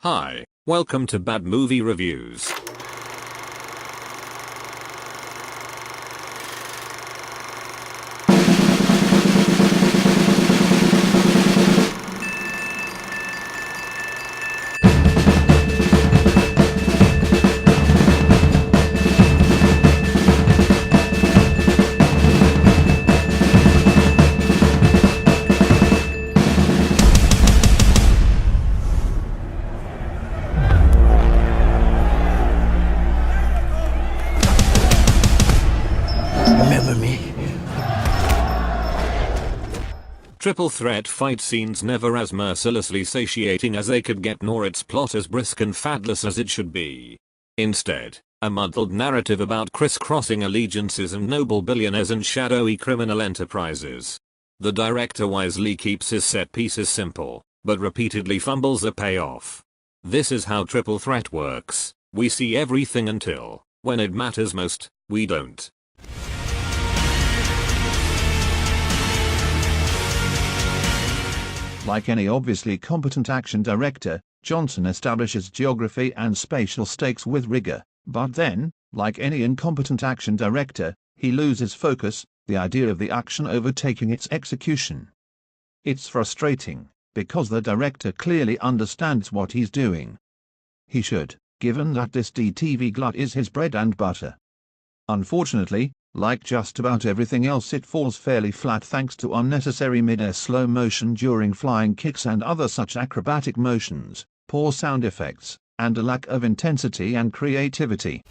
Hi, welcome to Bad Movie Reviews. Triple threat fight scenes never as mercilessly satiating as they could get, nor its plot as brisk and fatless as it should be. Instead, a muddled narrative about crisscrossing allegiances and noble billionaires and shadowy criminal enterprises. The director wisely keeps his set pieces simple, but repeatedly fumbles a payoff. This is how triple threat works. We see everything until, when it matters most, we don't. Like any obviously competent action director, Johnson establishes geography and spatial stakes with rigor, but then, like any incompetent action director, he loses focus, the idea of the action overtaking its execution. It's frustrating, because the director clearly understands what he's doing. He should, given that this DTV glut is his bread and butter. Unfortunately, like just about everything else, it falls fairly flat thanks to unnecessary mid-air slow motion during flying kicks and other such acrobatic motions, poor sound effects, and a lack of intensity and creativity.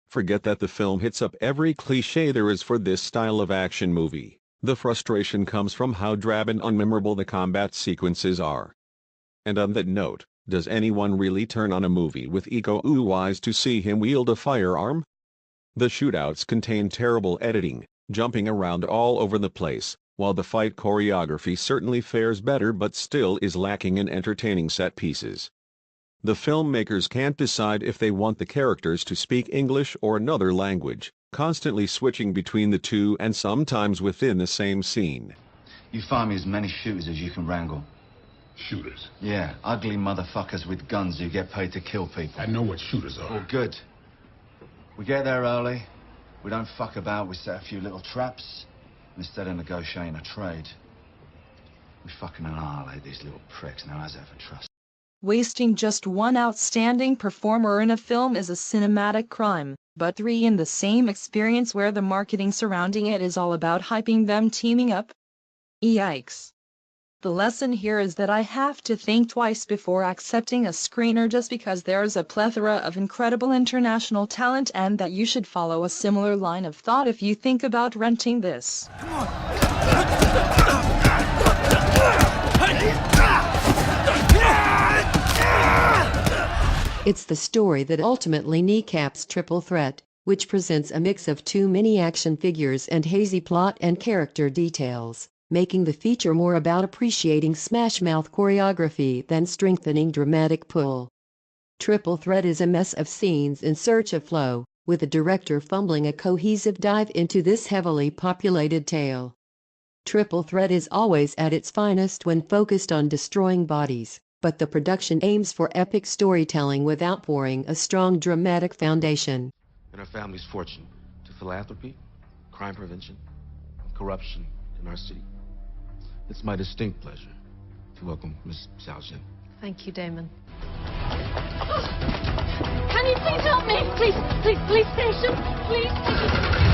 Forget that the film hits up every cliché there is for this style of action movie. The frustration comes from how drab and unmemorable the combat sequences are. And on that note, does anyone really turn on a movie with Iko Uwais to see him wield a firearm? The shootouts contain terrible editing, jumping around all over the place, while the fight choreography certainly fares better but still is lacking in entertaining set pieces. The filmmakers can't decide if they want the characters to speak English or another language, constantly switching between the two and sometimes within the same scene. You find me as many shooters as you can wrangle. Shooters? Yeah, ugly motherfuckers with guns who get paid to kill people. I know what shooters are. Oh, good. We get there early. We don't fuck about. We set a few little traps. Instead of negotiating a trade, we fucking annihilate these little pricks. Now, how's that for trust? Wasting just one outstanding performer in a film is a cinematic crime, but three in the same experience where the marketing surrounding it is all about hyping them teaming up? Yikes. The lesson here is that I have to think twice before accepting a screener just because there's a plethora of incredible international talent, and that you should follow a similar line of thought if you think about renting this. It's the story that ultimately kneecaps Triple Threat, which presents a mix of too many action figures and hazy plot and character details, making the feature more about appreciating smash-mouth choreography than strengthening dramatic pull. Triple Threat is a mess of scenes in search of flow, with the director fumbling a cohesive dive into this heavily populated tale. Triple Threat is always at its finest when focused on destroying bodies, but the production aims for epic storytelling without pouring a strong dramatic foundation. And our family's fortune to philanthropy, crime prevention, corruption in our city. It's my distinct pleasure to welcome Miss Chen. Thank you, Damon. Can you please help me? Please, please, police station, please.